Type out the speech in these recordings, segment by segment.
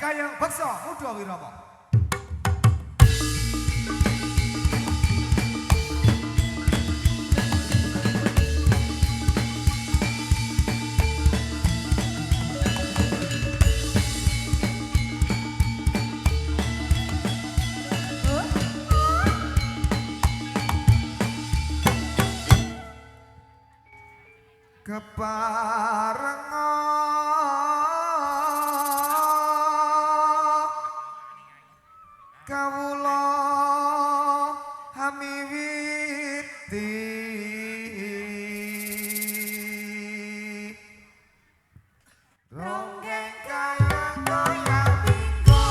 kaya baksa Uda Wirama. Keparenga kawula hamiwiti ronggeng kaya goyang bingko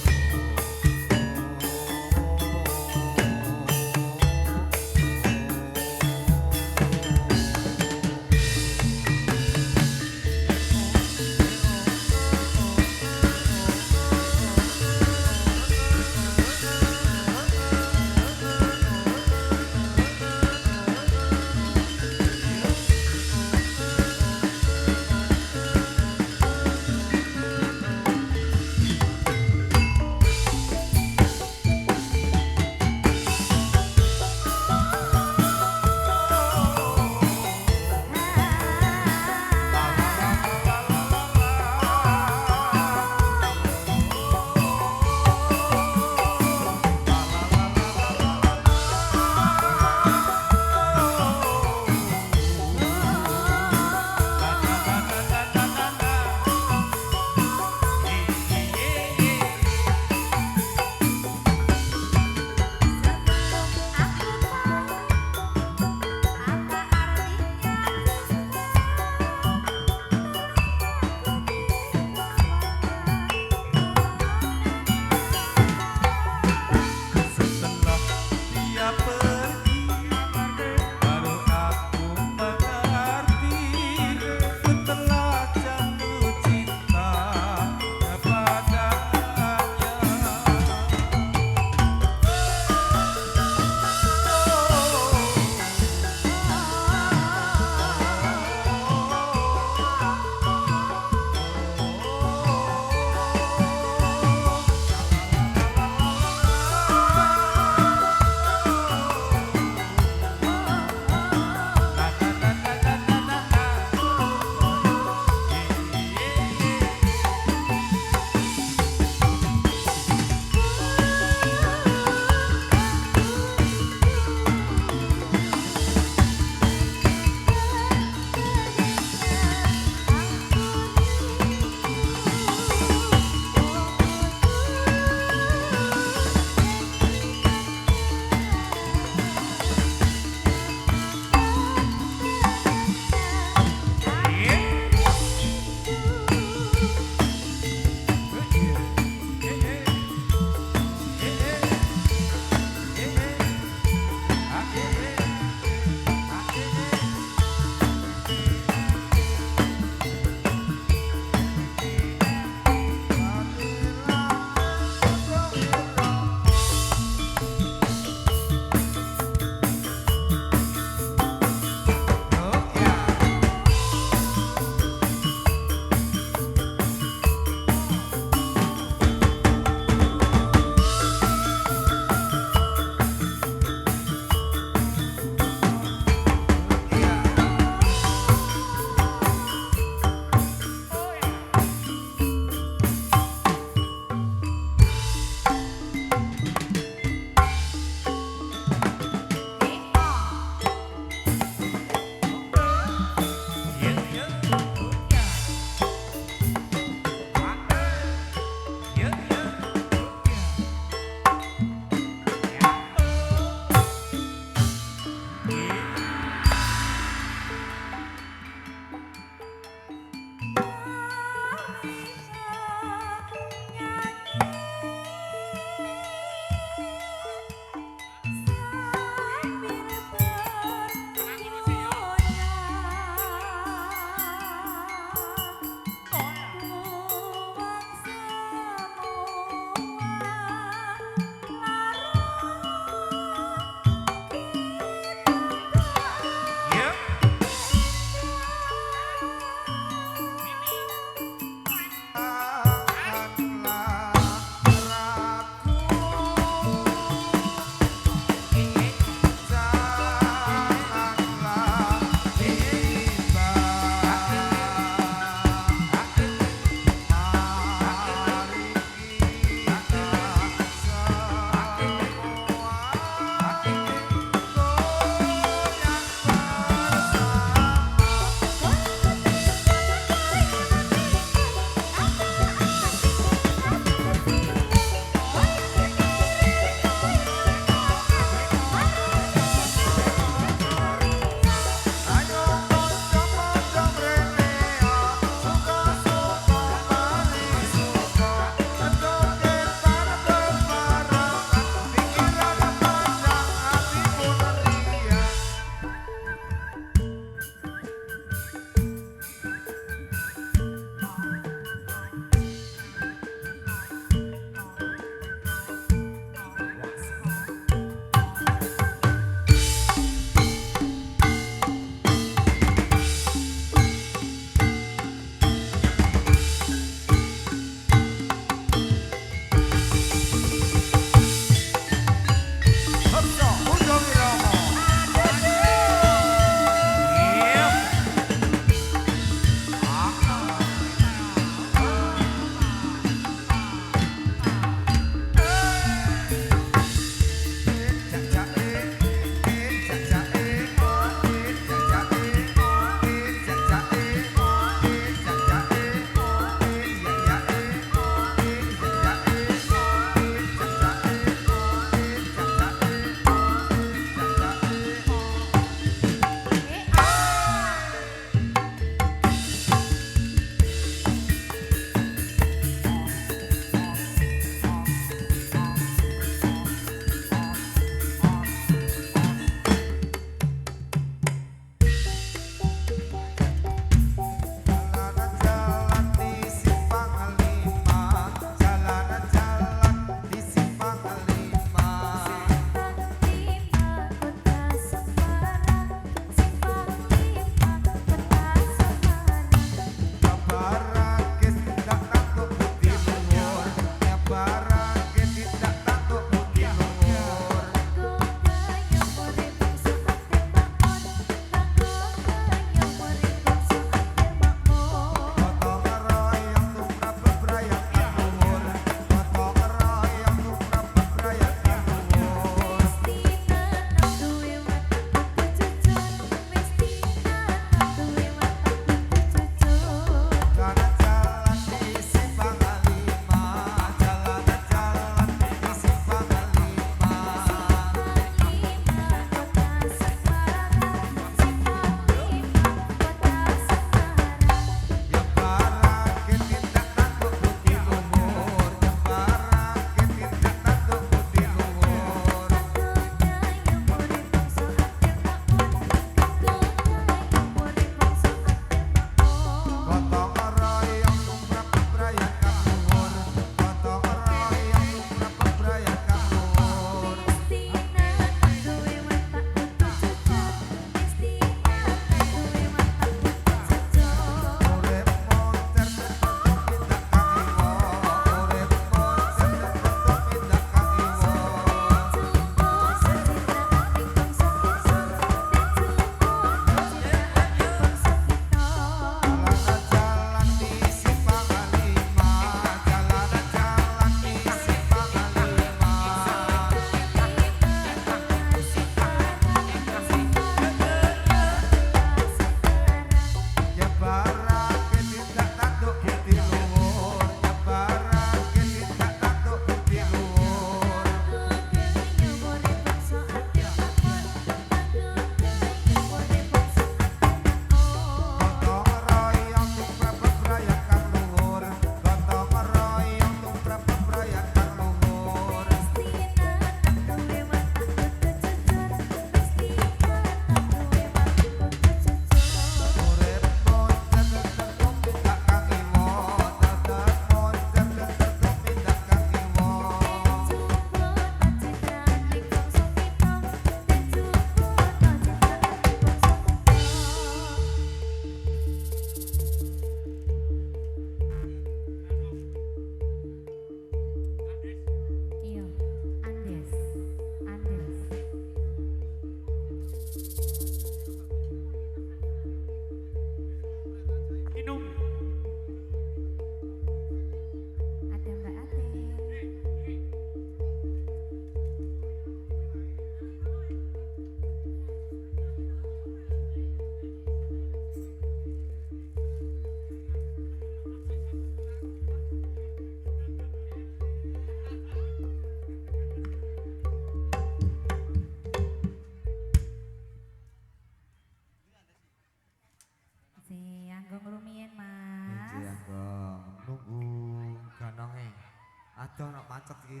macet iki.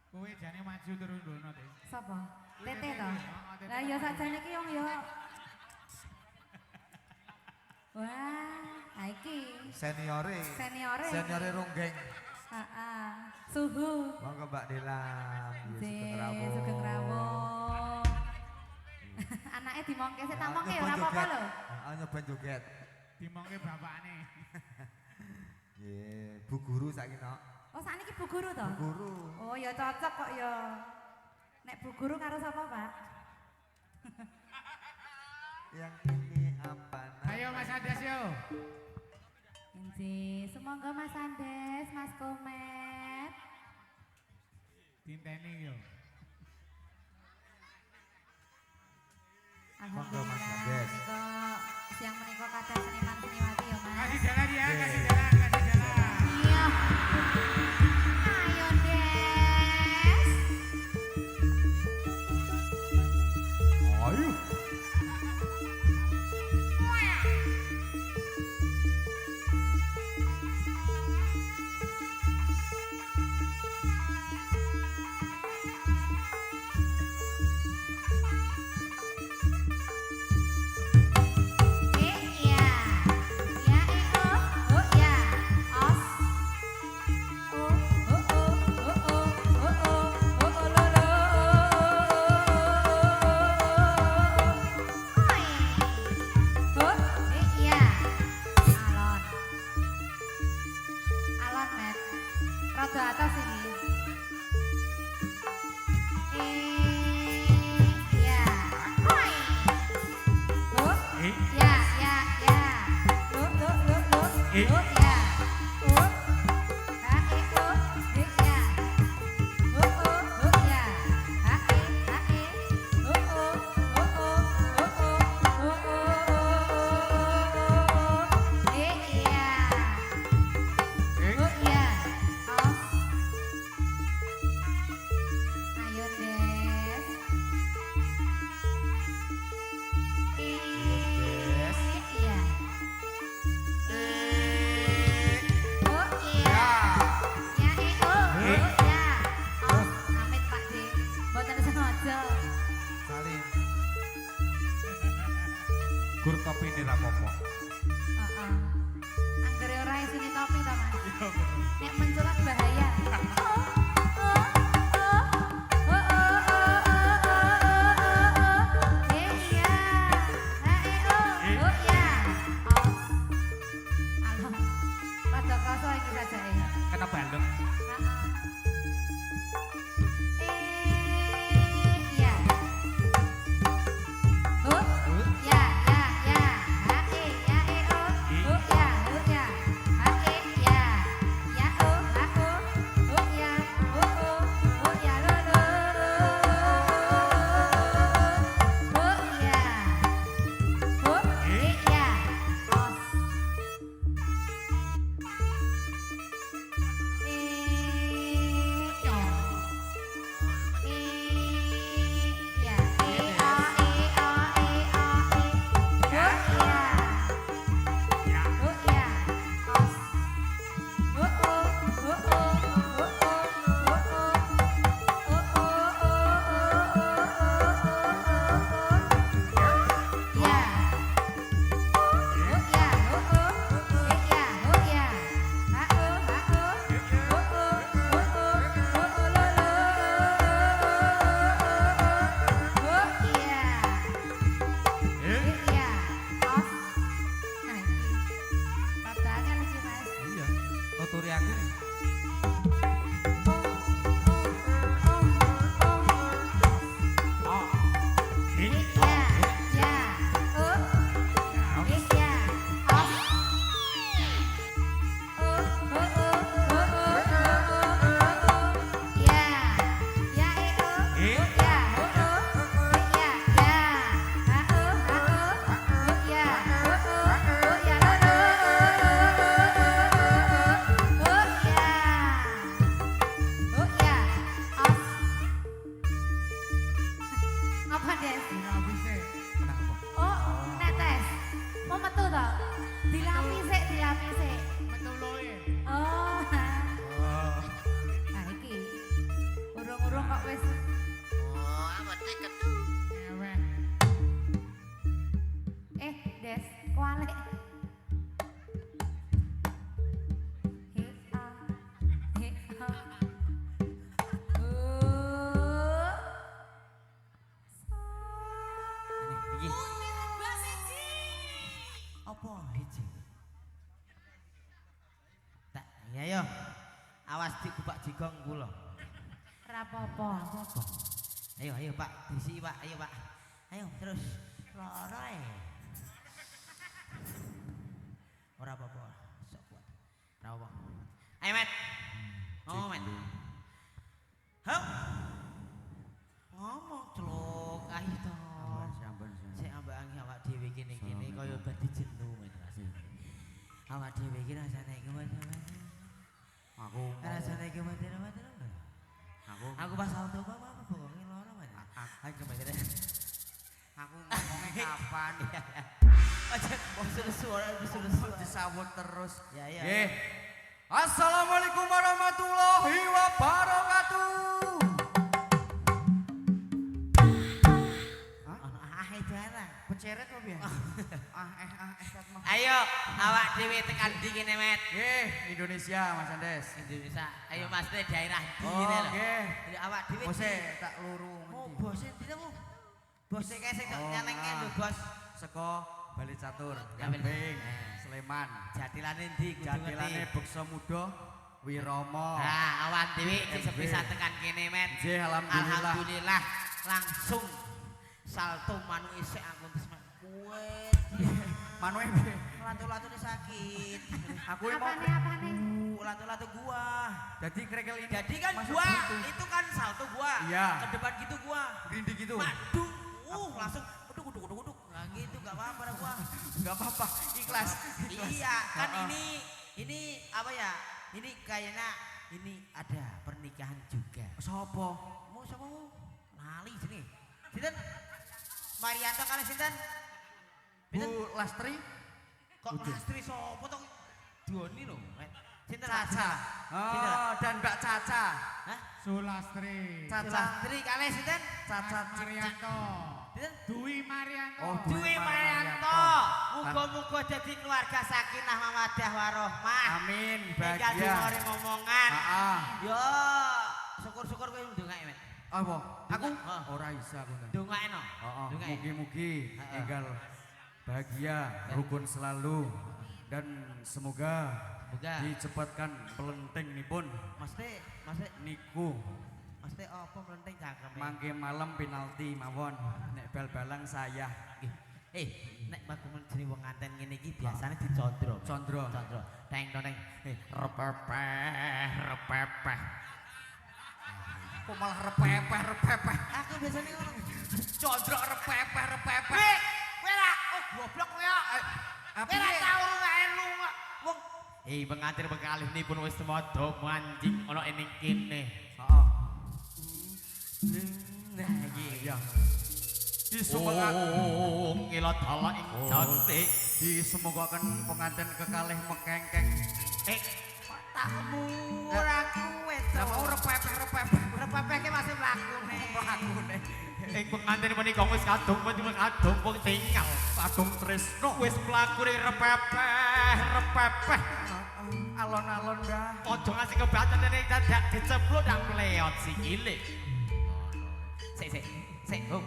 Kowe jane maju terus ndono teh. Sapa? Tete to. Lah ya sakjane iki wong ya. Wah, ha iki Seniore. seniore. Seniore Ronggeng. Heeh. Suhu. Monggo Mbak Delam. Sugeng rawuh. Anake dimongke sik tamongke ora apa-apa lho. Heeh, nyoba joget. Dimongke bapakne. Nggih, Bu Guru saiki nok. Oh, sakniki Bu Guru to? Bu Guru. Oh, ya cocok kok ya. Nek Bu Guru karo sapa, Pak? Yang ini apa namanya? Ayo Mas Andes yo. Inji, semoga Mas Andes, Mas Komet. Dinteni yo. Monggo, Mas Alhamdulillah, Andes. menika siang menika kathah seniman seniwati ya, Mas. Kasih jalan ya, Oke. kasih jalan, kasih jalan. Iya. Ayo, Des. Ayo. Iya. Ya, oh. Oh, ya. Os. Oh, oh, oh, oh, oh, oh, oh, oh, oh, lo, lo. Oi. Oh, iya. Alon. Alon, Met. Rada atas ini. Iya. Oi. Oh. Ya, ya, ya. Lo, Eh. lo, ya. Oh. Ha, oh, ya. Oh, ya. Ha, oh, oh, iya. Oh, ya. Os. Ayo, Des. Des. Iya. Oh iya. Ya oh ya. Oh, amit Pak D. Mboten sengaja. Salim. Gur topi ini rapopo. Heeh. Anggere ora isine topi to, Mas. Nek menculat bahaya. Oh. Oh. Oh. Oh. Oh. Iya. Oh ya. Oh. Alhamdulillah. Rada krasa iki sajake. Kena balung. Iya. Oh, ya, ya, ya. Ha, ya, oh. Oh, ya, ya. Ha, ya. Ya, oh, ha, oh. Oh, ya. kok wis. Oh, apa tiket? Eweh. Des, kualik. Apa hiji? Tak, iya yo. Awas dikubak jigong kula. Rapopo. Apa? Ayo, ayo Pak, disi Pak, ayo Pak. Ayo terus. Loro e. Ora apa-apa, sok kuat. Ora apa. Ayo, Met. Ngomong, Met. Hap. Ngomong celuk, ayo to. Sik ambek awak dhewe kene-kene kaya dadi jenuh men rasane. Awak dhewe iki rasane gimana? Aku Rasane gimana? Aku pas auto apa bohongin loro men. Ayo kemana? aku ngomongnya kapan? Aja suara Disambut terus. Ya ya. Nggih. Assalamualaikum warahmatullahi wabarakatuh. Jarang. Peceret apa ya? Ayo, awak dhewe tekan ndi kene, Met? Nggih, Indonesia Mas Andes. Indonesia. Ayo Mas Teh daerah ndi Oh, kene lho. nggih. Jadi awak dhewe. Bose tak luru Oh, ngendi? bose ndi to, Bu? Bose kae sing Oh, nyenengke ah. lho, Bos. Seko Bali Catur, Gambling. Gambling, Sleman. Jatilane ndi kudu Jatilane ngerti. Beksa Muda Wiromo. Nah, awak dhewe sing MB. sepisan tekan kene, Met. Nggih, alhamdulillah. Alhamdulillah langsung salto manu isik aku terus kowe. Manue Latu-latune sakit. aku mau Apane? Latu-latu gua. jadi krekel ini. Jadi kan masuk gua pintu. itu kan salto gua. Iya. Ke depan gitu gua. Rindi gitu. Waduh, langsung uduk. Nah gitu gak apa-apa dah gua. Enggak apa-apa, ikhlas. Iya, kan Heeh. ini apa ya? Ini kayaknya ini ada pernikahan juga. Sopo? Mau sama mau? Lali sini. Sinten? Marianto kali sinten? Bu Lastri? Kok Lastri sopo to? Doni lho. Sinten? Caca. Sinten? Oh, dan Mbak Caca. Hah? Sulastri. Caca. Lastri kali sinten? Caca Marianto. Sinten? Dwi Marianto. Oh, Dwi Marianto. Muga-muga dadi keluarga sakinah mawaddah warohmah. Amin, Tinggal bahagia. dimori ngomongan. Heeh. Yo, syukur-syukur kowe ndongake, Met. Apa? Aku? Heeh. Ora isa aku. Ndongake no. Heeh, Ndongake. mugi-mugi Heeh. tinggal bahagia, rukun selalu dan semoga Semoga. dicepatkan pelenting nipun Mas niku apa melenting cangkem. mangke malam penalti mawon nek bal-balang saya Nek aku menjadi wong nganten ngene iki biasane dicondro. Condro. Teng teng. Repepeh. kok malah repepeh Aku biasane ngono. condro repepeh Kowe ra goblok kowe ya. apa Kowe ra tau lungae lunga. Wong pengantin bekalih nipun wis semodo mancing ana ning kene. heeh Nah iki. iya disemogakan Ngilat hala ing cantik. disemogakan pengantin kekalih mekengkeng Tamu ora kuwe to. lah mau repepeh Repepeke masih mlakune. lakune Ing pengantin menika wis kadung wong tinggal. kadung tresno Wis mlakune repepeh. alon-alon dah Ojo ngasih kebacan ning dadak dicepluk nang mleot sikile. Sik. Oh.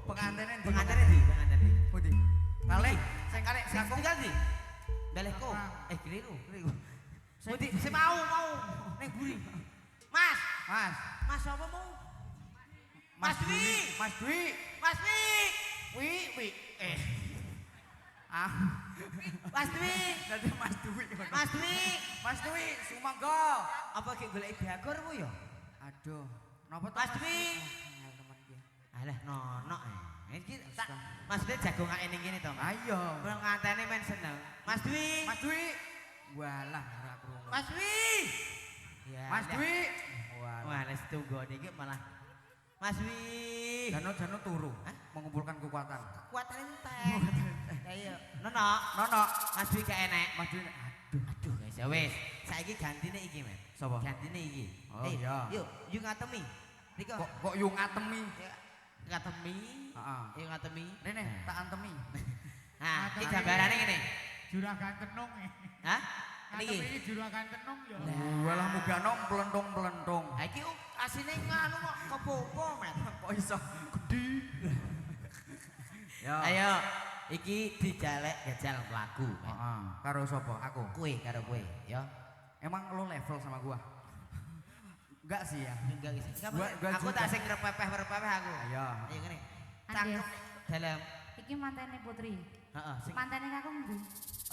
pengantinnya di Pengantin ndi? Pundi? Kalih Sing karek sing tinggal ndi? Dalehku. Keliru. Pundi sing mau ning buri. Mas apa mau? Mas Dwi. Mas Dwi Mas Dwi. wi Mas Dwi. dadi Mas Dwi Mas Dwi. Mas Dwi sumangga Apa ki golek bagor mu ya? aduh napa to Mas Dwi. Alah nono. Iki tak Mas Dwi jago ngake ning kene to. ayo Wong ngantene men seneng. Mas Dwi. Mas Dwi walah ora krungu Mas Dwi. Ya. Mas Dwi Wah, les tunggu niki malah Mas Dwi. Jano turu mengumpulkan kekuatan Kuatan entek. Ayo, nono. nono Mas Dwi gak enek. Mas Dwi Aduh guys, ya wis. Saiki gantine iki, Men. Sapa? Gantine iki. Oh, iya. Yuk ngatemi. Riko. Kok yo ngatemi. Ngatemi. Heeh. Yo ngatemi. Rene tak antemi. Nah, iki gambarane ngene. Juragan tenung. Hah? Niki Niki. iki juragan tenung ya. Walah mugano plentung-plentung. Ha iki asine nganu kok kepopo, Met. Kok iso gedhi. Ya. Ayo, iki dijalek gajal pelaku. Heeh. Karo sapa? Aku. Kowe karo kowe, ya. Emang lo level sama gua? Enggak sih ya. Enggak gitu. Gua Aku juga. tak sing repepeh-repepeh aku. Ayo. Ayo ngene. Andes. Cangkem dalam. Iki mantene Putri. Heeh, sing Mantene kakung ndi?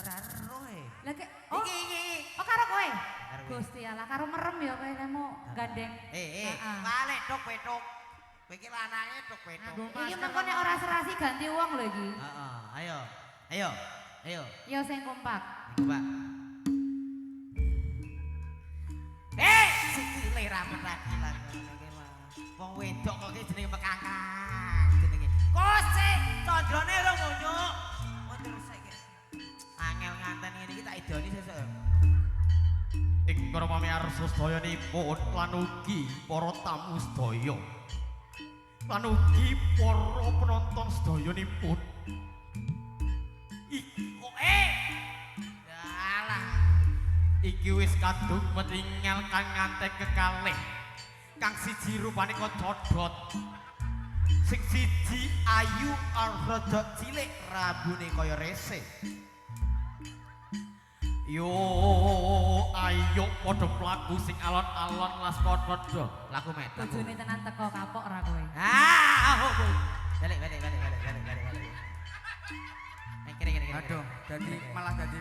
ora roh e. Lah oh. Iki. Oh karo kowe. Karo kowe. Gusti Allah, karo merem ya kowe lemu gandeng. Heeh. Heeh. Balik tok petok. Kowe iki lanange tok petok. Iki mengko nek ora serasi ganti wong lho iki. Heeh, ayo. Ayo. Ayo. Ya sing kompak. Coba. Sikile rambut rakilan ngene mah. Wong wedok kok iki jenenge mekakang jenenge. Kose, condrane ora monyok. Oh terus saiki. Angel nganten ngene iki tak idoni sesuk. Ing krama miarsa sedayanipun lan ugi para tamu sedaya. Lan ugi para penonton sedayanipun. Iku Dalah. Iki wis kadung metingal kang ngantek kekalih. Kang siji rupane kok dodot. Sing siji ayu rada cilik rambune kaya resik. Yo ayo padha mlaku sing alon-alon las padha. Laku met. Bojone tenan teko kapok ora kowe. Balik. Kene. Aduh, dadi malah dadi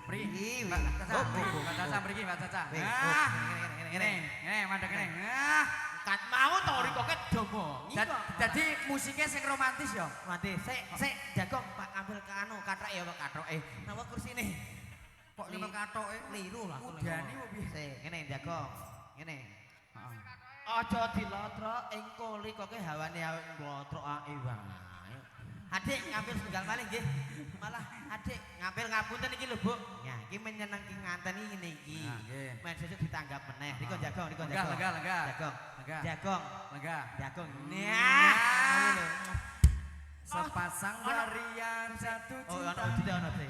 pri. Mbak Caca, Mbak Caca mriki, Mbak Caca. Ngene, mandek ngene. Kat mau to riko ket domongi kok. Dadi musiknya sing romantis ya. Mati, sik jagong Pak ambil ke anu kathok ya Pak kathoke. Napa kursine? Kok nyemek kathoke Liru lah aku. Udani kok piye? Sik, ngene jagong. Ngene. Heeh. Aja dilotrok ing kuli kok hawane awake nglotrok iwang. Adik ngambil setunggal malih nggih. Malah adik ngambil ngapunten iki lho, Bu. Ya, iki menyenengke nganteni ngene iki. Nah, nggih. Men sesuk ditanggap meneh. Riko jagong, riko Lega, jagong. lega, lega. Jagong. Lega. Jagong. Lega. Jagong. Nah. Nah. Lho. Sepasang varian satu Oh, cinta. ono udah ono teh.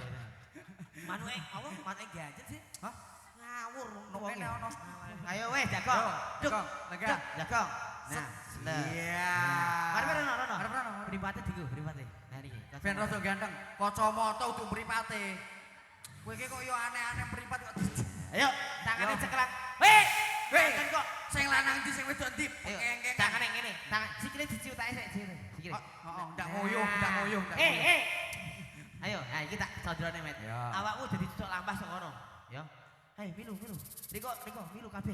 Manuke apa? Manuke gadget sih. Hah? Ngawur Kok kene ono? Ayo weh jagong. Duk. Jagong, lega. Duk, jagong. Nah, Iya. Mari rono. Arep rono. Mripate diku, mripate. Nah niki. Ben rada ganteng. Kacamata utuh mripate. Kowe iki kok yo aneh-aneh mripat kok. Ayo, tangane Yo. cekelan. Weh, Weh, kan kok. sing lanang ndi sing wedok ndi? Ayo, Engeng. tangane ngene. Tangan sikile diciutake sik sikile. Sikile. Heeh, ndak ngoyo, ndak ngoyo. Ayo, nah iki tak sondrone, Met. Ya. Awakmu dadi cocok lampah sok ngono. Ya. Hei, milu. Riko, milu kabeh.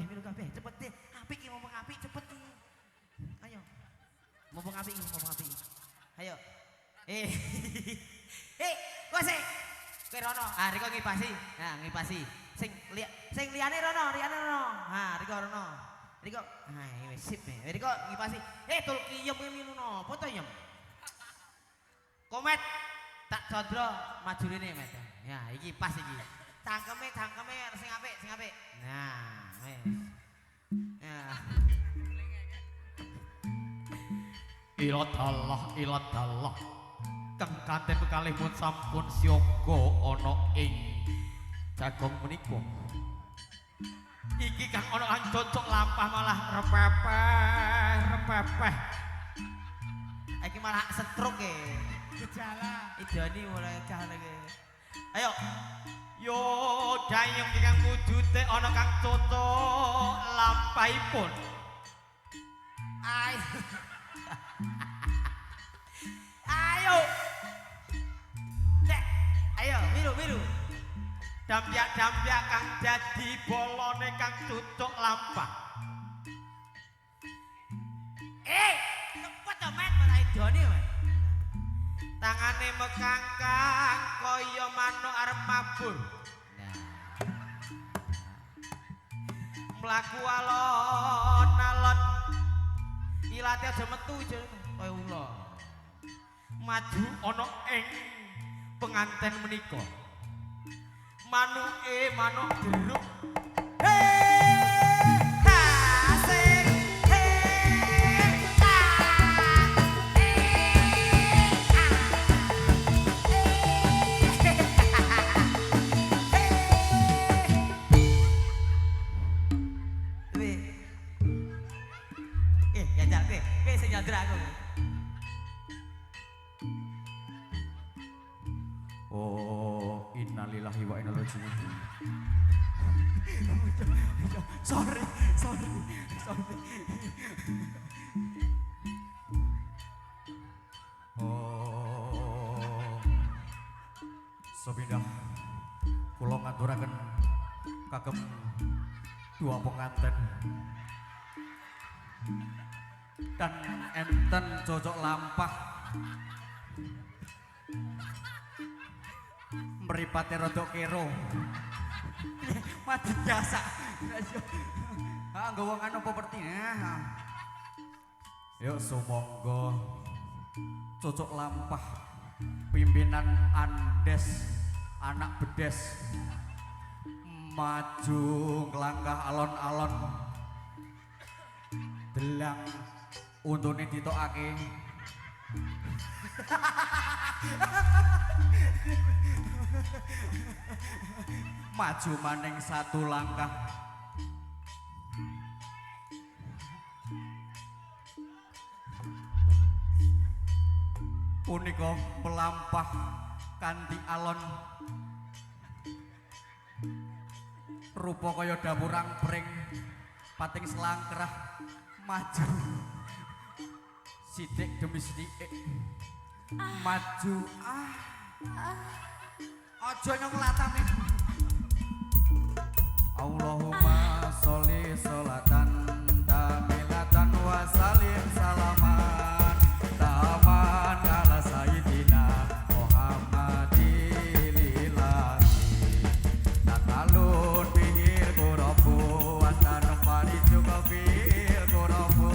Cepet deh. Apik iki ngomong apik, cepet iki. Ayo. Ngomong apik iki. Ayo. Kowe sik. Kowe rono. Ah, Riko ngipasi. Nah, ngipasi. Sing liyane rono. Ha, Riko rono. Riko. Ha, wis sip. Riko ngipasi. Tul kiyem kuwi milu nopo to, Yem? Komet tak condro maju rene, Met. Ya, iki pas iki. Cangkeme sing apik. Nah, wis. Ya. Iladallah. Kang kanten kekalih pun sampun siaga ana ing jagong menika. Iki kang ana kang cocok lampah malah repepeh. Iki malah stroke e. Gejala. Idoni mulai kah lagi. Ayo. Yo dayung ingkang wujude ana kang cocok lampahipun. Ayo. Ayo, milu. Dampyak kang dadi bolone kang cocok lampah. Cepet to, Met, malah idoni, Met. Tangane mekangkang kaya manuk arep mabur. Mlaku alon-alon. Ilate aja metu kaya ula. Maju ana ing penganten menika. Manuk jeruk Asik. Oh, innalillahi wa inna ilaihi raji'un. Sorry. Oh, sepindah kula ngaturaken kagem dua pengantin dan enten cocok lampah mripate rodok kero mati biasa nggo wong anu properti yuk sumangga cocok lampah pimpinan Andes anak bedes maju nglangkah alon-alon delang untune ditokake maju maning satu langkah punika melampah kanthi alon rupa kaya dapurang pring pating selangkrah maju sithik demi sithik maju aja nyong latame Allahumma sholli sholatan tamilatan wa salim salaman taman ala sayyidina Muhammadilillahi nakalun bihir kurabu wastanuk pari juga bihir kurabu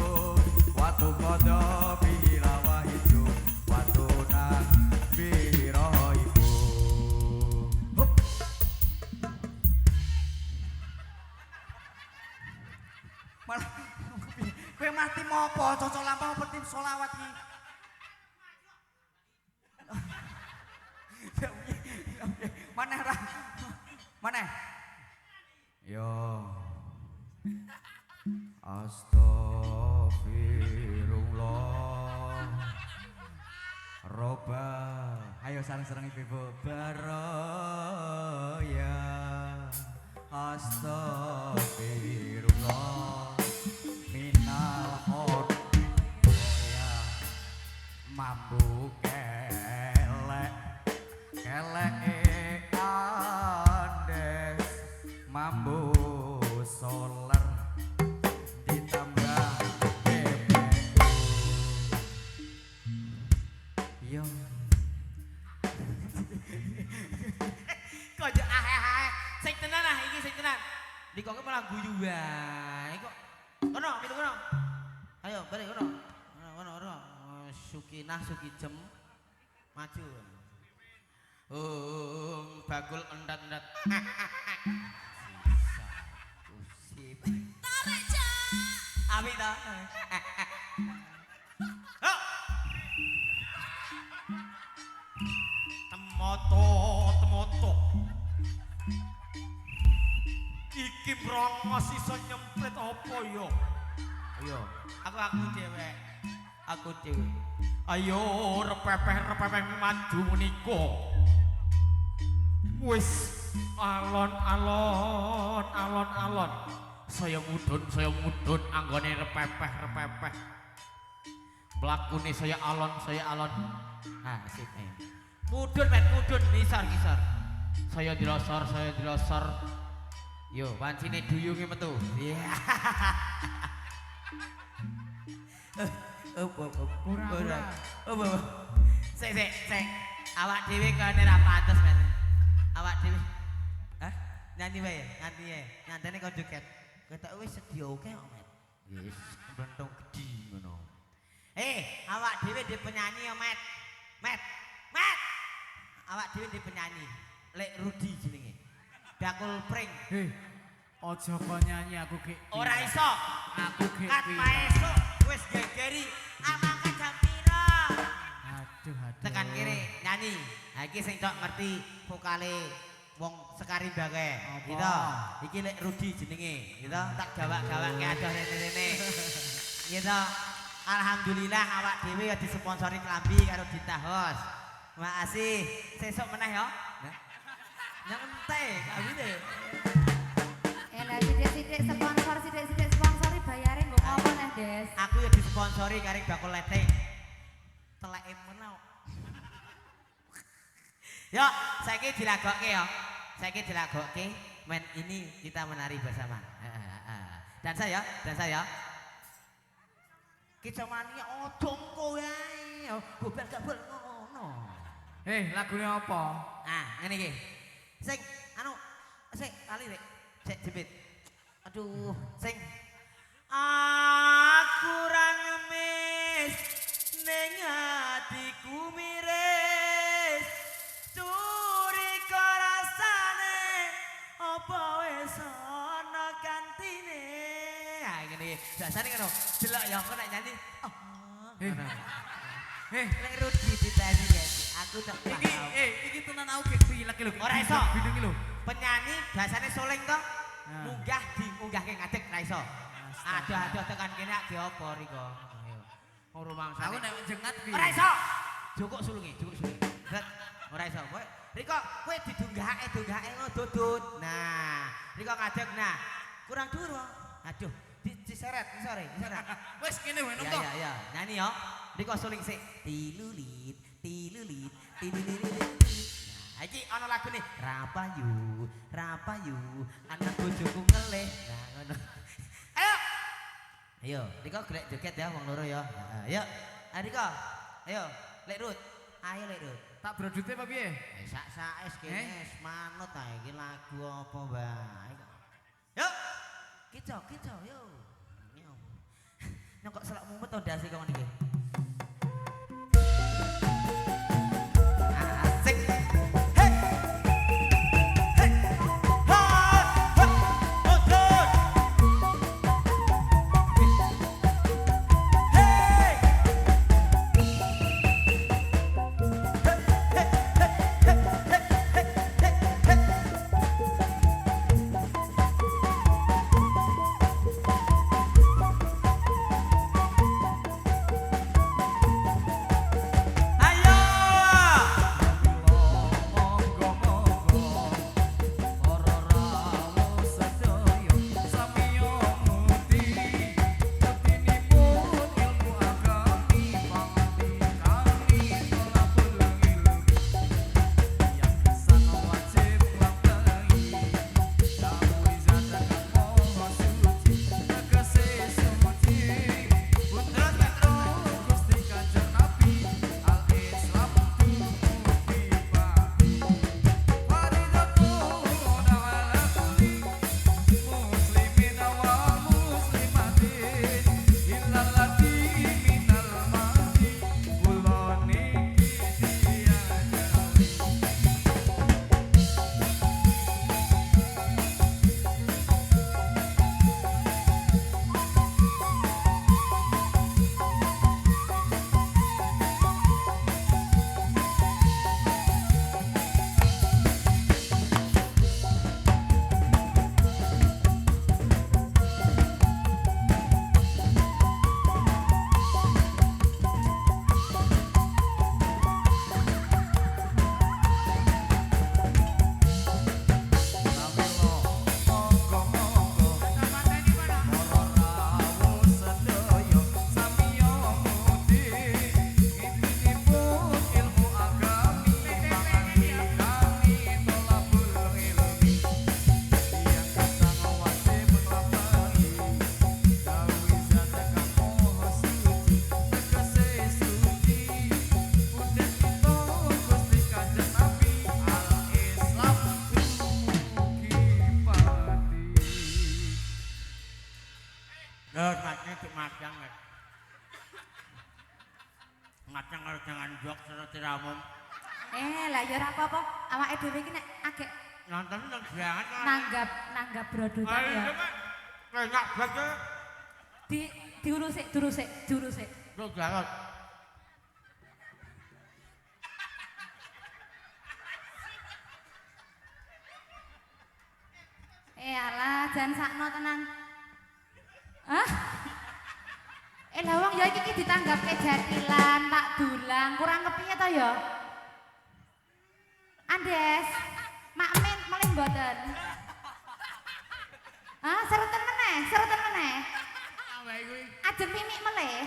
watu kodo bihir awa hiju watu nang bihir roh ibu malah kowe mati mopo cocok lampah penting sholawat iki maneh ra maneh yo astagfirullah roba ayo sareng-sareng ibu baroya astagfirullah minal khotoya mambu kelek Andes mambu solar ditambah BBU yo Kok sing tenan iki sing tenan. Dikoke malah guyu wae kok. Kono, pitu kono. Ayo balik kono. Kono. Sukinah Sukijem maju. Bagul endat-endat. Usip. Tarik, Cak. Abi ta. Temoto. Iki brongos iso nyemprit apa ya? Ayo, aku dhewe. Ayo repepeh maju menika. Wis alon. Saya mudhun anggone repepeh. Mlakune saya alon. Ah, sip. Mudhun nisar. Saya dilosor. Yo, pancine duyunge metu. Iya. Pura-pura. Sik. Awak dhewe kene ra pantes, men. Awak dhewe. Hah? Nyanyi wae, Nyantene kok joget. Ketok wis sedia oke kok, Met. yes bentung gedhi ngono Awak dhewe di penyanyi ya, Met. Awak dhewe di penyanyi. Lek Rudi jenenge. Dakul pring. Ojo kok nyanyi aku ki. Ora iso. Aku ki. Kat maesuk wis gegeri amangka jam pira. Aduh. Tekan kiri nyanyi. Ha iki sing tok ngerti vokale wong Sekarimba kae. Gitu. Iki lek Rudi jenenge, gitu. Tak gawak-gawake adoh rene-rene. Gitu. Alhamdulillah awak dhewe ya disponsori klambi karo Dita Hos. Makasih. Sesuk meneh ya. Yang ente kawine. Lah sithik-sithik sponsori bayare nggo ngopo neh, Des? Aku ya disponsori karo bakul lete. Teleke menau. Ya, saiki dilagokke ya. Saiki dilagokke. Men ini kita menari bersama. Dan saya. Kita mania odong kowe. Gobel-gobel ngono. Lagune apa? Ah, ngene iki. Sing lali rek. Sik jepit. Aduh, sing aku ra ngemis ning atiku miris. Curiga rasane apa wis ana gantine. Ha ngene iki. Dasane ngono. Delok ya aku nek nyanyi. Lek Rudi ditani guys. Aku tak paham. Iki tenan aku gek pilek lho. Ora iso. Bidungi lho. Penyanyi biasanya soleng toh. Munggah diunggahke ngadeg ra iso. Aduh tekan kene ak diopo riko. Ora mangsa. Aku nek jengat piye? Ora iso. Jukuk sulunge. Bet. Ora iso. Kowe riko kowe didunggahke dudut. Nah, riko ngadeg nah. Kurang dhuwur wae. Aduh, diseret. Wis kene wae nonton. Ya. Nyanyi yo. Riko suling sik. Tilulit. Nah, iki ana lagune Rapayu, anak bojoku ngelih. Nah, ngono. Ayo, Riko golek joget ya wong loro ya. Ayo. Riko. Ayo, Lek Rut. Ayo Lek Rut. Tak brodute apa piye? Sak-sak kene manut ta iki lagu apa bae. Yuk. Kico yo. Nyok kok selak mumet to ndase kok ngene iki. Ngacang karo jangan jok seperti ramum. Lah ya ora apa-apa. Awake dhewe iki nek agek Nonton nang jangan nanggap brodotan ya. Enak banget. Diurus sik. Lu jangan. Alah, jan sakno tenan. Hah? Lah wong ya iki ditanggapke jatilan, tak dulang, kurang kepiye to ya? Andes. Makmin melih mboten. Hah, serutan meneh, serutan meneh. Apa kuwi? Ajeng mimik melih.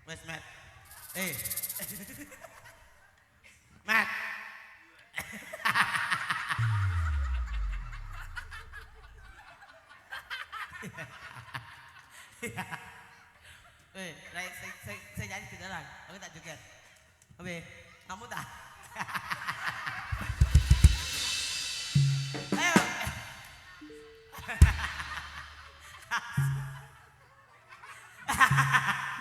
Wes, Mat. Mat. Saya jadi beneran. Aku tak joget. Oke, kamu tak? Ayo.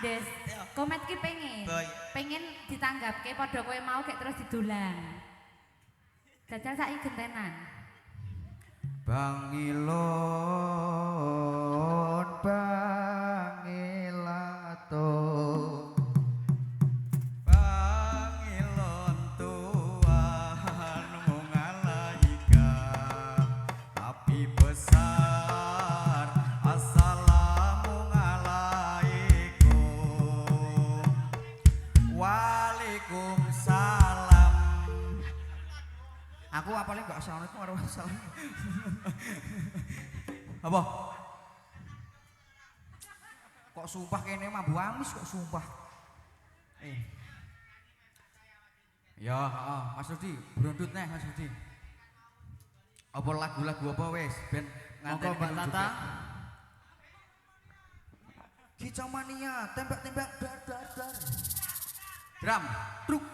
Des, komet ki pengen. Boy. Pengen ditanggapke padha kowe mau kayak terus didulang. Jajal saiki gentenan. Bangilon bangilato Bangilon Tuhan mengalaika tapi besar assalamualaikum Waalaikumsalam. Aku apalagi gak assalamualaikum warahmatullahi wabarakatuh. Apa? Kok sumpah kene mambu amis kok sumpah. Ya, Mas Rudi, brondut neh Mas Rudi. Apa lagu-lagu apa wis ben Monggo Mbak Tata. Kicau mania, tembak-tembak dar dar dar. Drum, truk.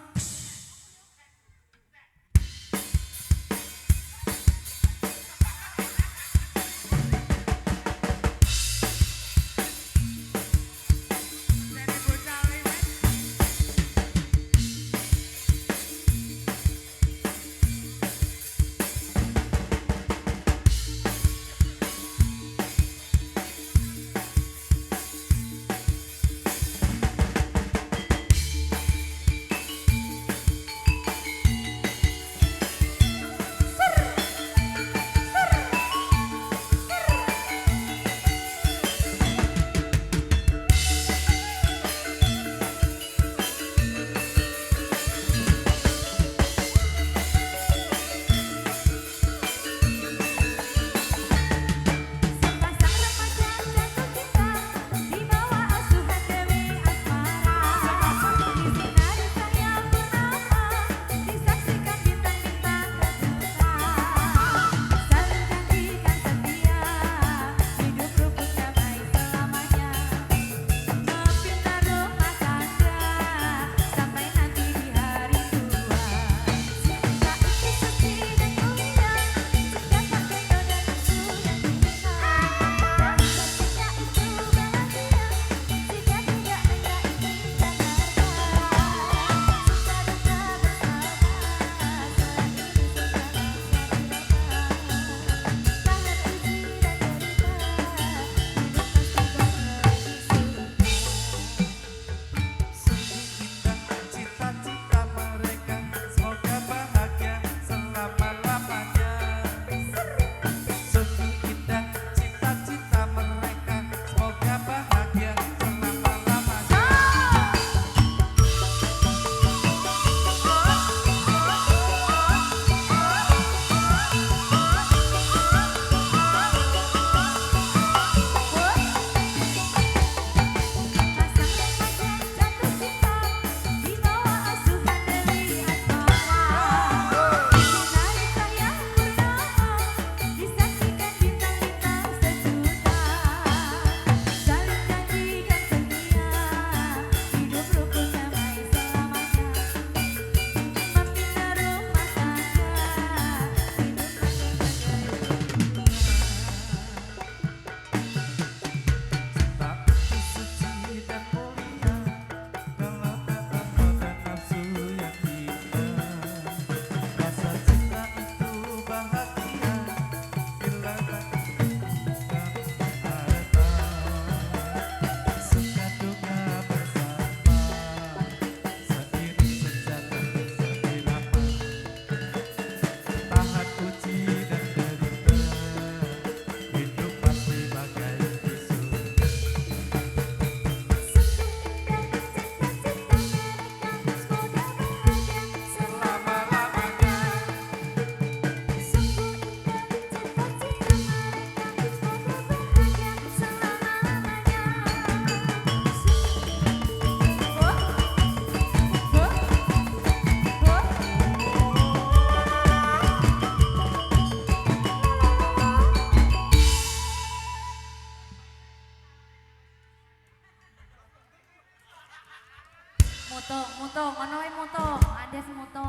mutung, ngono wae mutung, Andes mutung.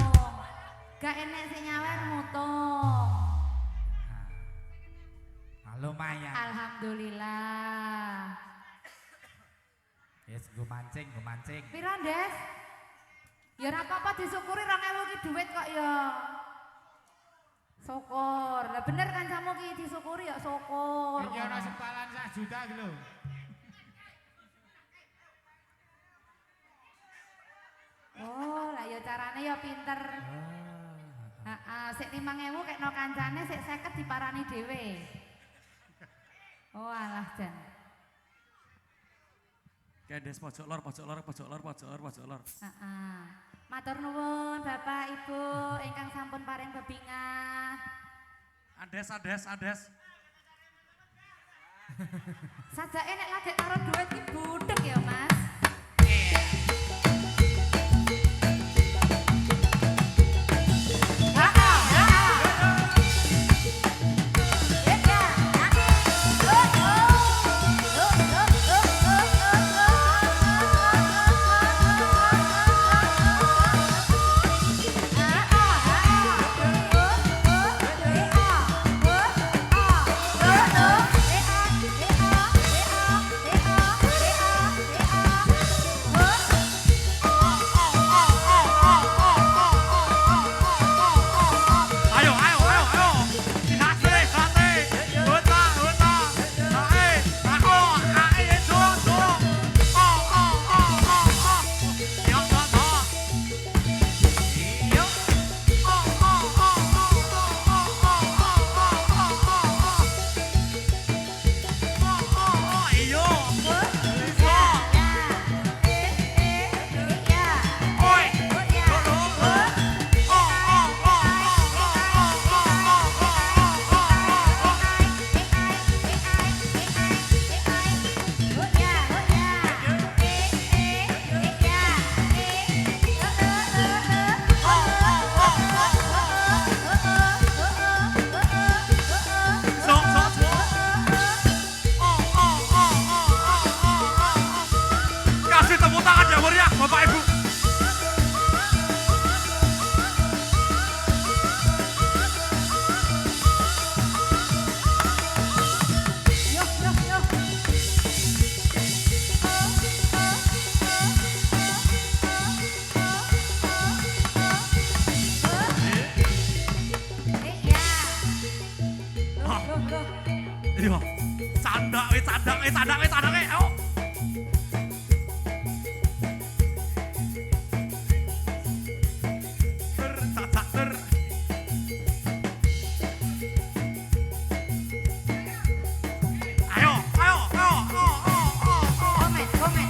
Gak enek sing nyawer mutung. Lumayan. Alhamdulillah. Yes, gue mancing. Piro, Des? Ya ora apa-apa disyukuri 2000 ki duit kok ya. Syukur. Lah bener kan kamu ki disyukuri ya syukur. Iki ana sempalan 1 juta iki lho. Oh, lah ya carane ya pinter. Heeh, sik 5.000 kekno kancane sik 50 diparani dhewe. Oh, alah jan. Kendes pojok lor. Heeh. Matur nuwun Bapak Ibu ingkang sampun paring bebingah. Andes. Sajake nek lagi karo duit ki budek ya, Mas. Iya. Candak. Ayo. Ter. Ayo. Komen.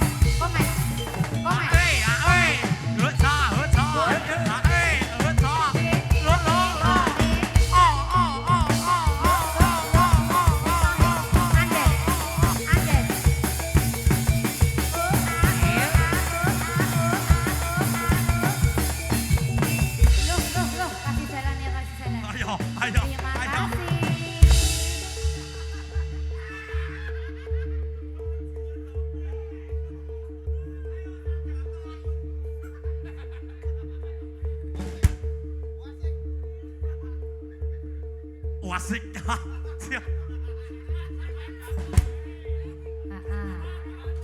Wasik.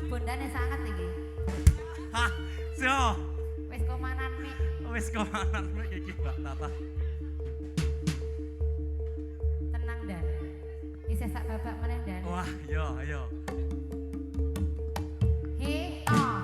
Bondane sangat iki. Hah, sio. Wis komanan mik iki Mbak Tata. tenang Dan. Isih sak babak meneh Dan. Wah, yo. He. Oh,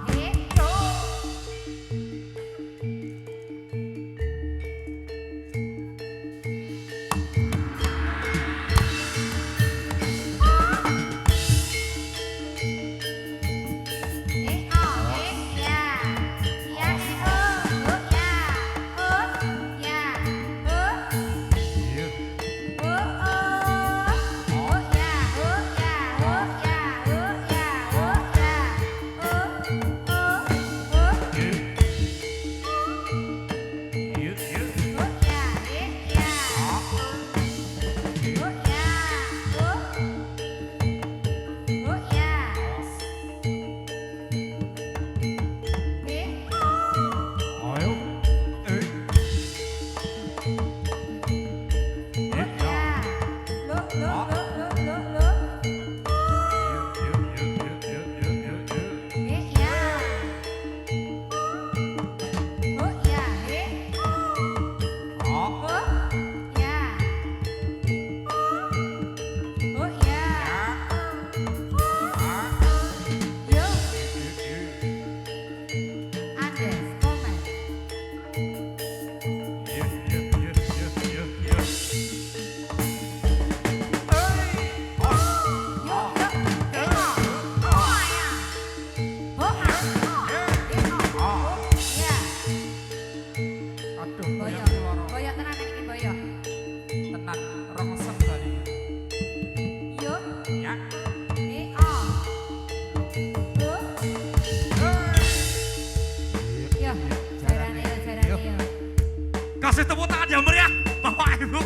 kasih tepuk tangan yang meriah Bapak Ibu.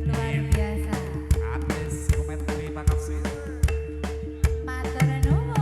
Luar biasa. Habis komen terima kasih. Matur nuwun.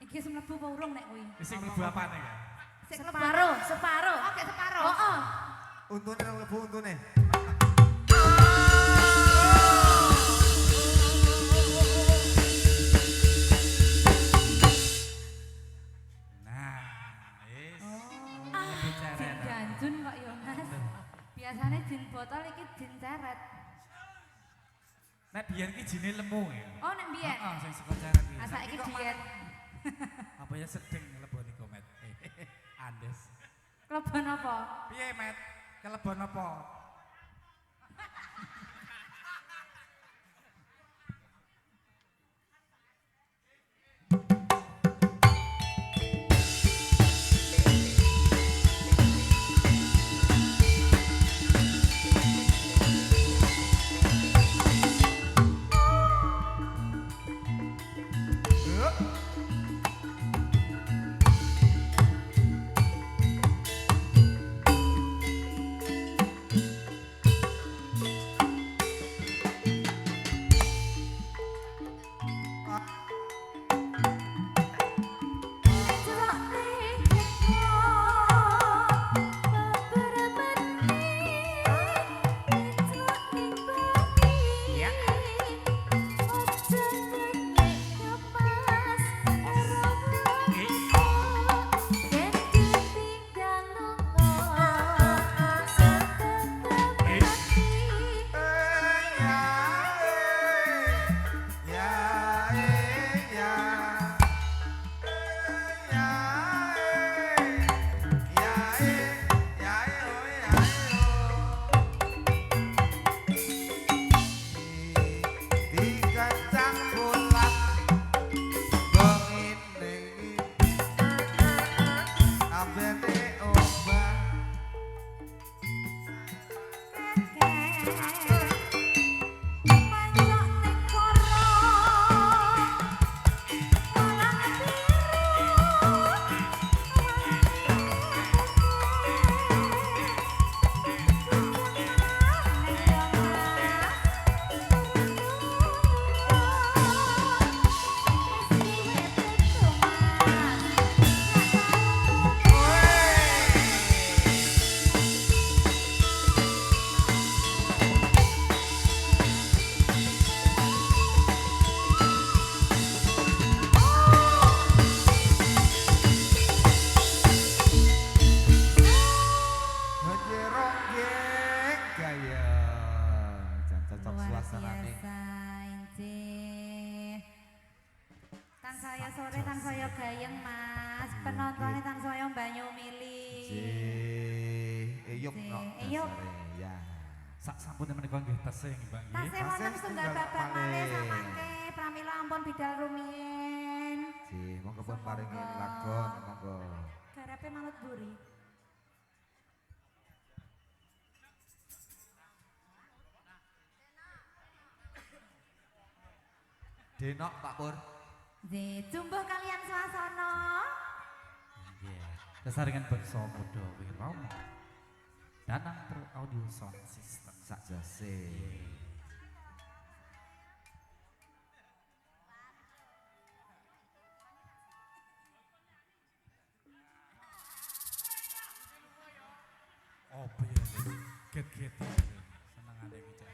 Iki sing mlebu apa urung nek kuwi? Sing mlebu apane kan? Sing separo, separo. Oke, separo. Heeh. Untune nang mlebu untune. Nah, wis. Jin ganjun kok ya, Mas. Biasane jin botol iki jin ceret. Nek biyen ki jine lemu ya. Oh, nek biyen. Heeh, sing saka cara ki. Asa iki diet. Apa ya sedeng leboni komet. Andes. Klebon apa? Piye, Met? Kelebon apa? Tansaya sore tansaya gayeng Mas. Penontonnya tansaya banyu mili. Eyup Jih, no. eyup. dasare, ya. Sak sampun menika nggih tasih nggih Mbak nggih. Tasih wonten Tasih setunggal setunggal babak malih. malih samangke pramila ampun bidal rumiyin. Ji, monggo pun Semoga. paringi lagon monggo. Garepe manut buri. Denok Pak Pur. Nggih, jumbuh kalian swasana. Nggih. Sesarengan bangsa muda wirama. Danang Pro Audio Sound System. Sakjase. Apa ya? Get-get senengane iki Cak.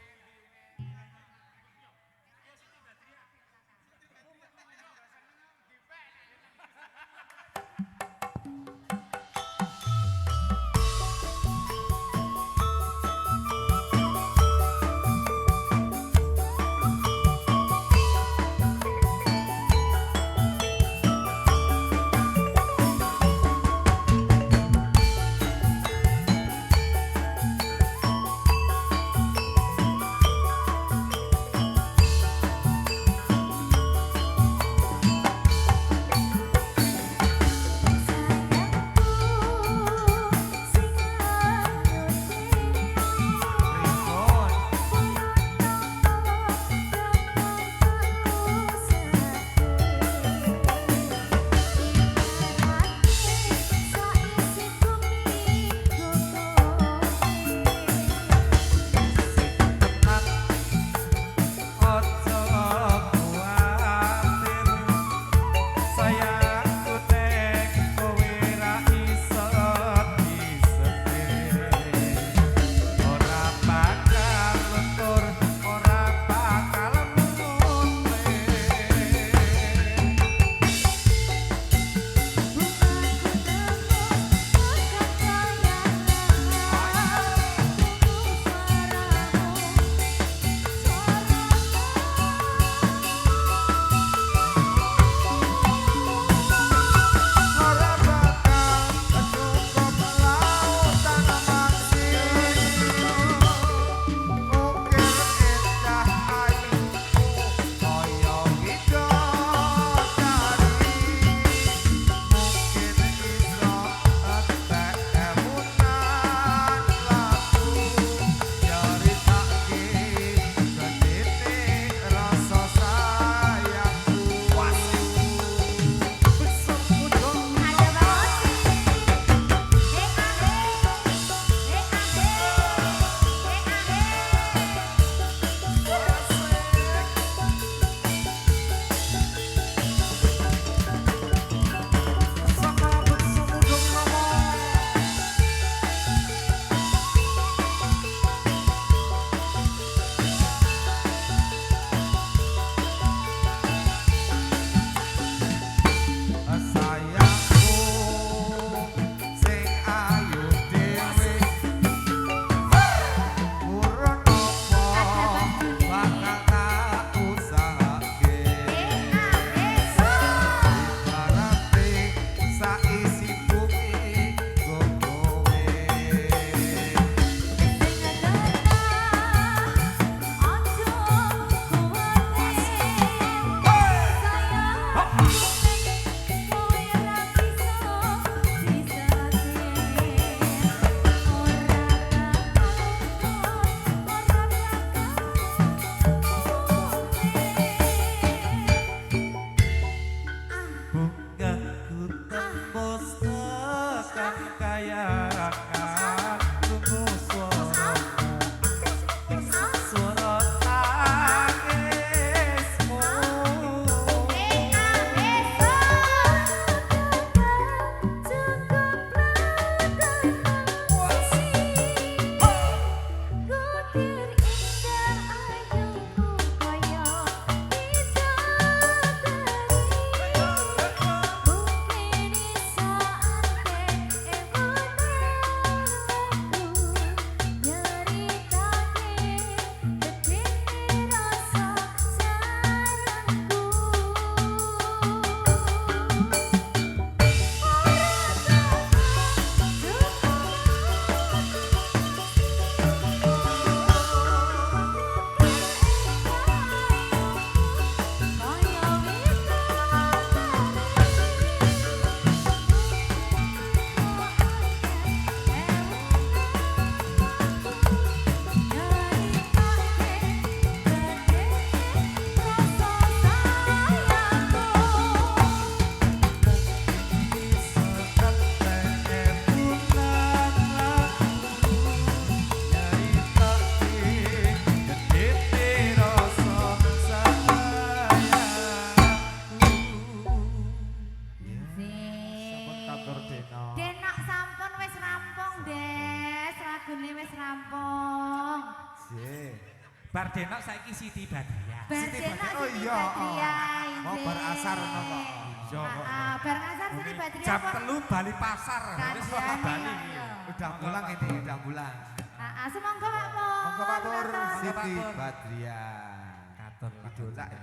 Bardenok saiki Siti Badriah. Bardena Oh Siti iya, Badriah. oh bar asar ono kok. Iya kok. Bar asar Siti Badriah. Jam kok 3 bali pasar. Wis kok kandhane bali. kok ya. Udah pulang ini, udah pulang. Semonggo Pak Pur. Monggo Pak Pur, Matur. Siti Badriah. Katur Idola ya.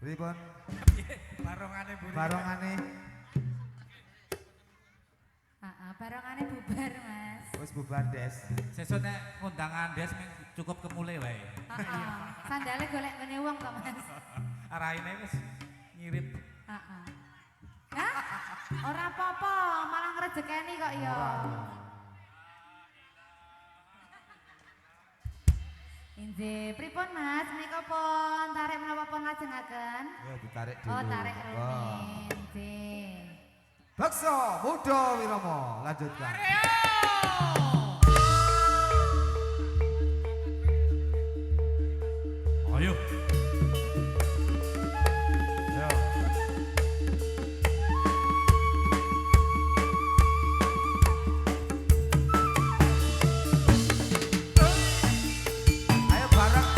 Pripun? Barongane Bu. Barongane. Barongane bubar, Mas. Wis bubar, Des. Sesuk nek undangan Des cukup kemule wae. Heeh. Sandale golek ngene wong to, Mas. Araine wis ngirit. Heeh. Hah? Ora apa-apa, malah ngrejekeni kok ya. Inggih, pripun Mas? Menika pun tarik menapa pun lajengaken? Ya ditarik dulu. Oh, tarik rumin. Inggih. Bakso Muda Wiromo, lanjutkan. Ayo. Ayo bareng.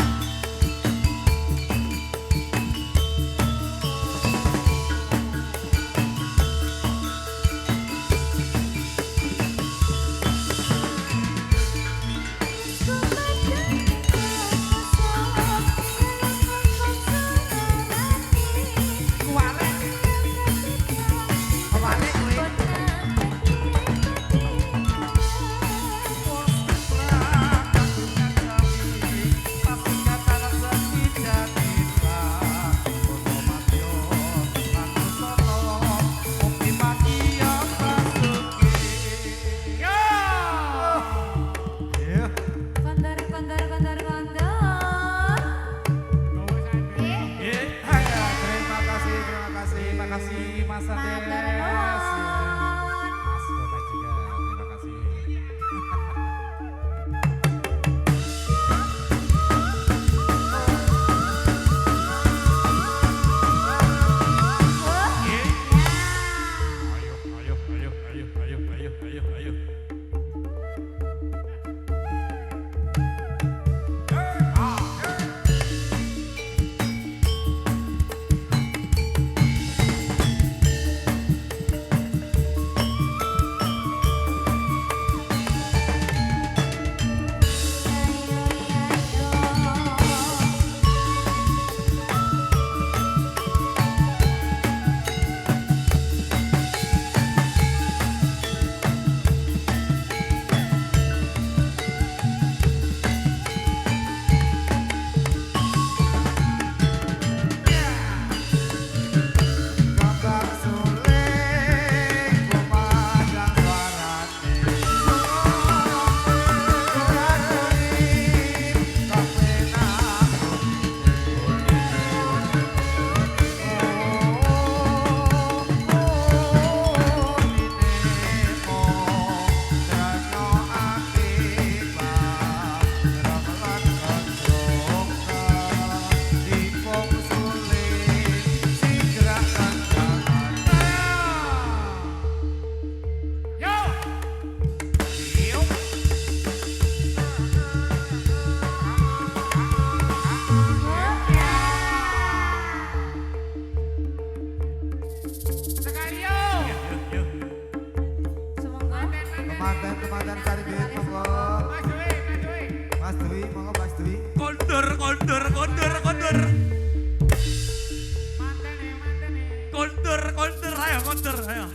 kondur, ayo.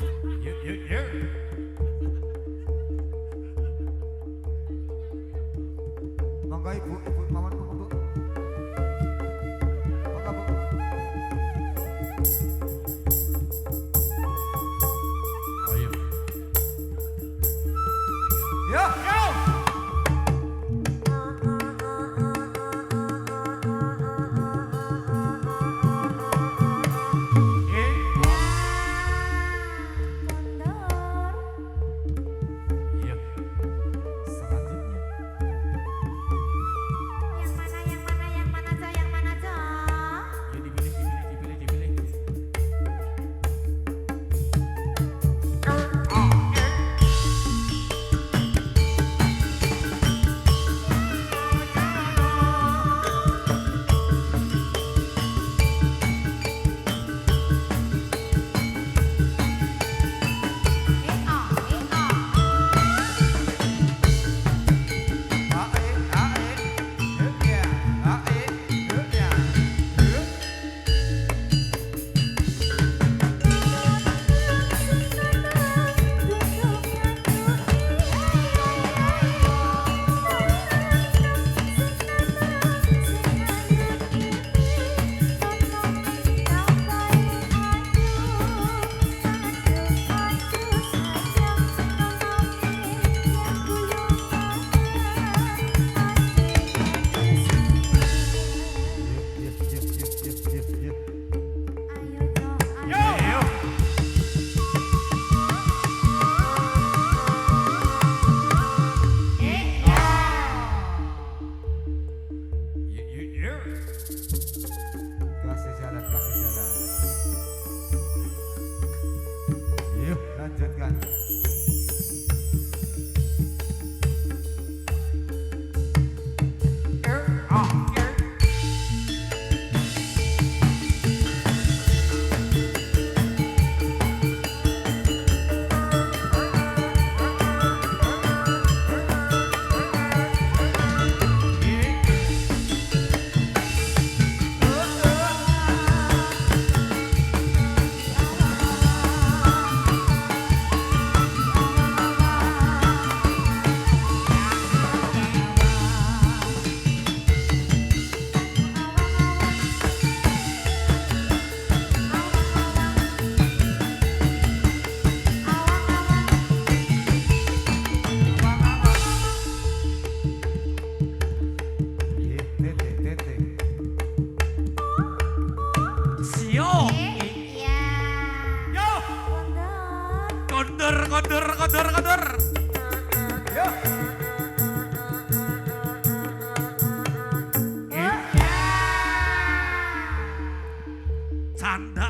Yuk. Monggo ibu mawon bu. Monggo bu. Ayo. Yo. Kondur. Iya. Selanjutnya. Yang mana, Cok? Ya dipilih. Kasih jalan. Yuk, lanjutkan. Sio. Iya. Yo. Kondur. Kondur. Yuk. Canda.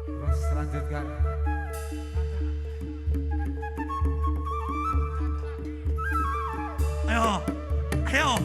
Terus lanjutkan. Ayo. Yang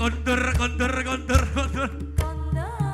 kondur kondur kondur kondur. Kondor.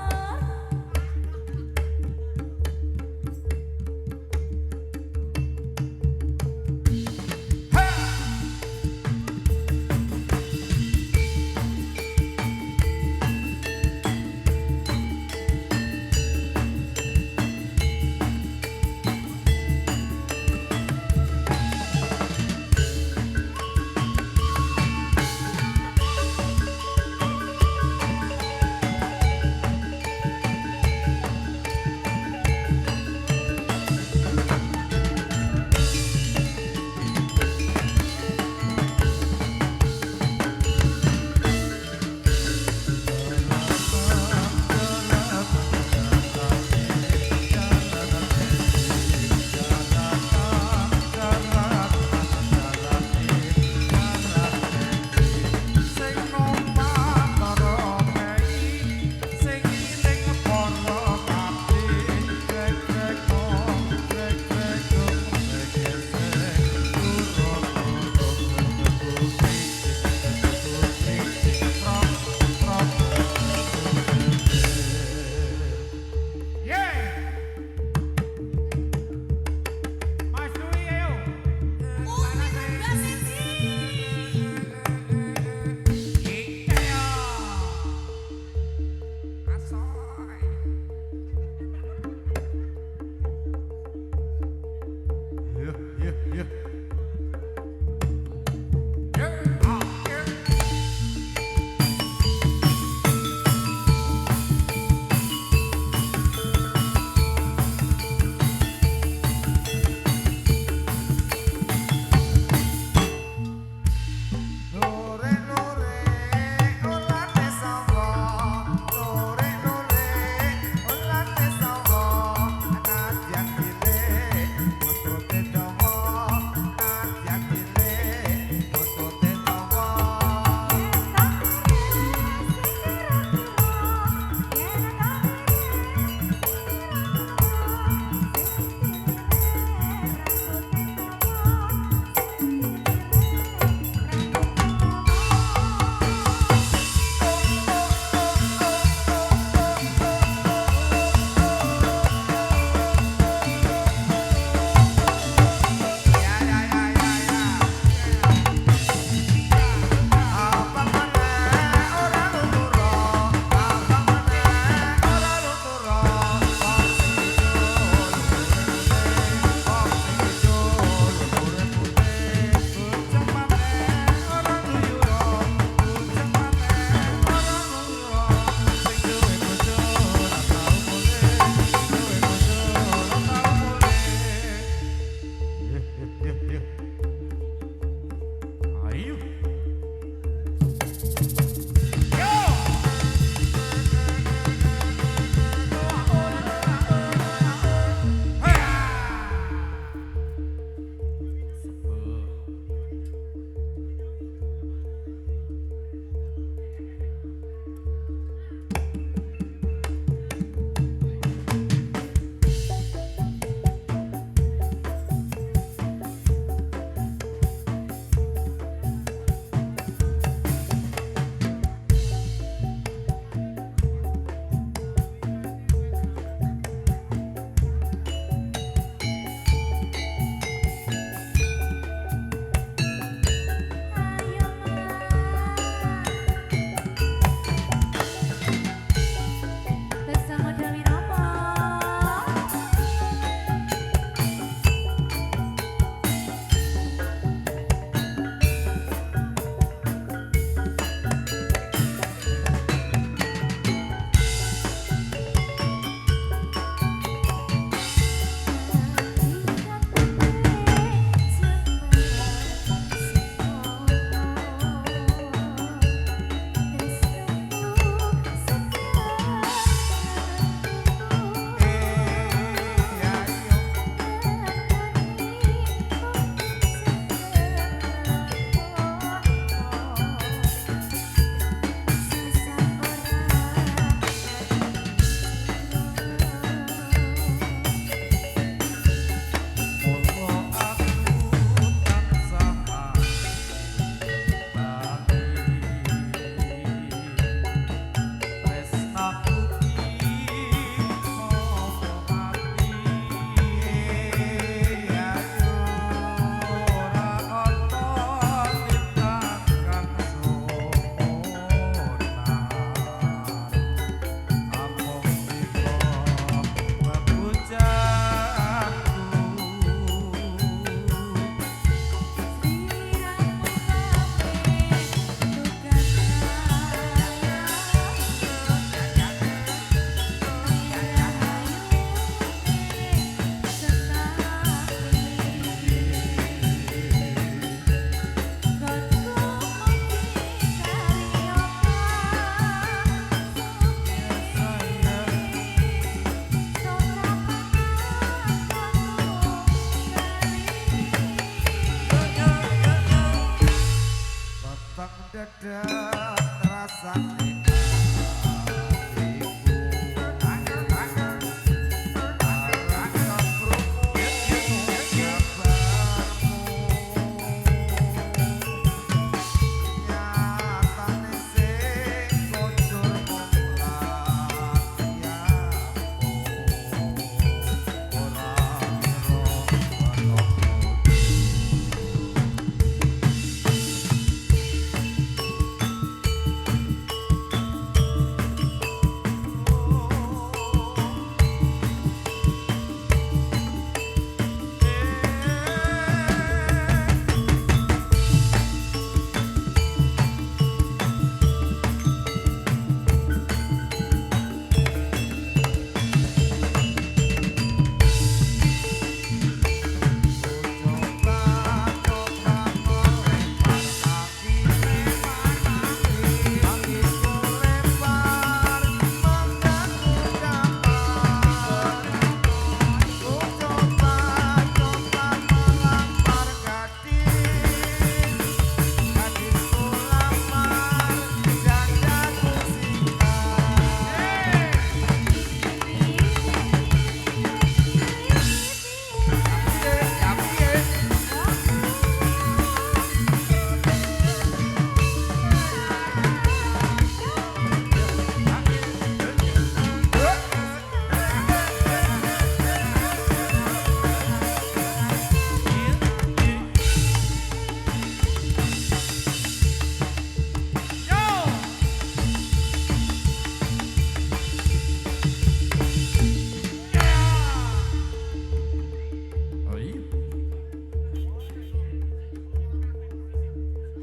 abang dadak rasane Oh iya.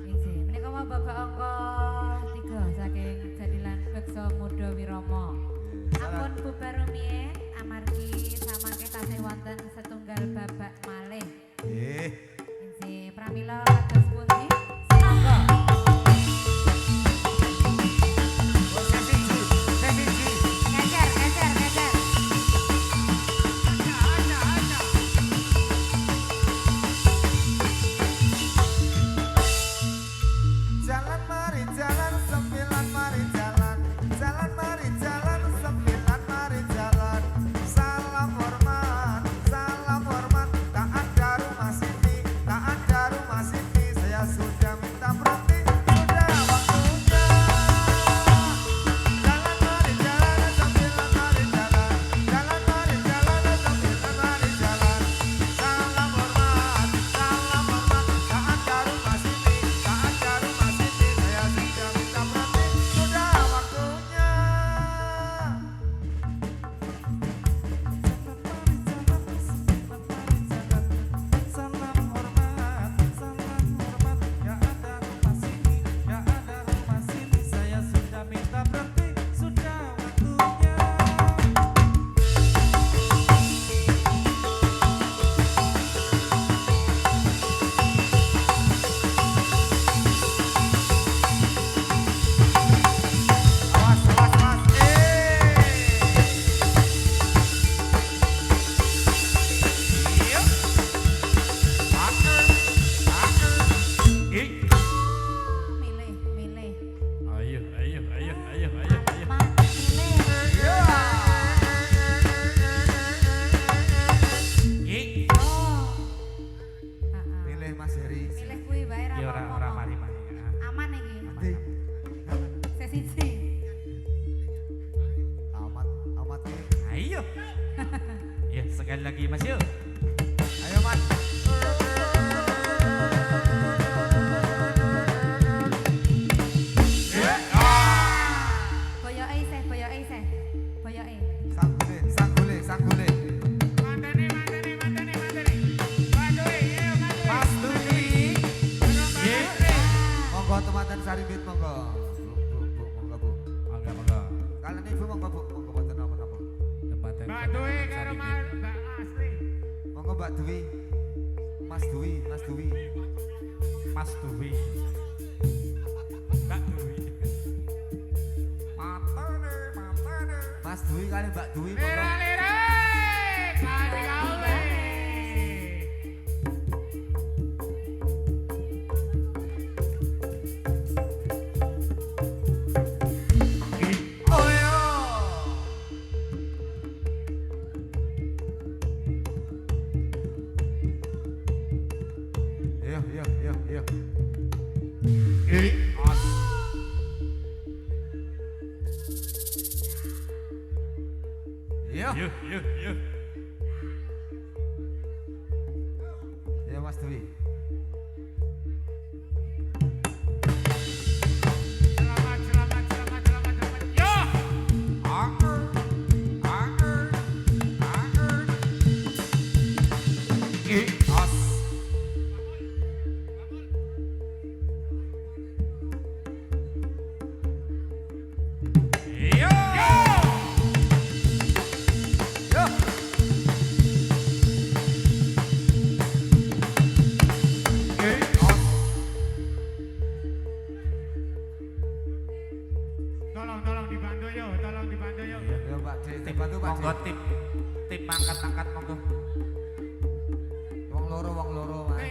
Isi, menika mau Bapak angka 3 saking Jadilan Beksa Muda Wirama. Ampun bubar rumiyin amargi samangke tasih wonten setunggal babak malih. nggih Isi, pramila kados pundi? Monggo. Ngecer, ngecer, ngecer. jalan mari jalan sembilan mari jalan jalan mari jalan sembilan mari jalan salam hormat tak ada rumah sini tak ada rumah sini saya sudah minta berhenti sudah waktunya jalan mari jalan sembilan mari jalan jalan mari jalan sembilan mari jalan salam hormat tak ada rumah sini tak ada rumah sini saya sudah minta berhenti sudah waktunya awas awas awas Milih, milih. Ayo, ayo, ayo, ayo, ayo, ayo. Mak, milih. Oh. Heeh. pilih Mas Heri Milih kuwi wae ra Ya apa-apa. ora mari-mari. Aman iki. Di. Sesiji. amat amat Ayo. Ya, sekali lagi Mas yuk. ayo Mas Boyoke isih, boyoke isih. Boyoke. sanggule sanggule Mas Dwi monggo teman sarimbit monggo bu monggo bu Mangga, mangga. kalian ibu monggo bu monggo boten napa-napa Tempatnya. Mbak Dwi karo Mbak Asri. monggo Mbak Dwi Mas Dwi Mas Dwi Mas Dwi. Mbak Dwi. Mas Dwi kali Mbak Dwi monggo Lira-lira. Kali gawe. Kios. Yo. Yuk, yuk, yuk. Ya Mas Dwi. Selamat, selamat, selamat, selamat, selamat. Yo. Angger, angger, angger. Kios. Yo. Yo. Kios. Tolong dibantu yo, tolong dibantu yo. Yo Pak D, dibantu Pak D. Monggo tim angkat monggo. Wong loro Mas.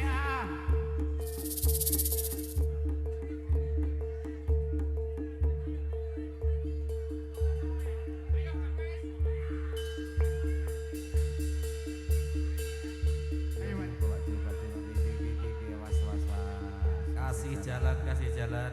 Kasih jalan, kasih jalan.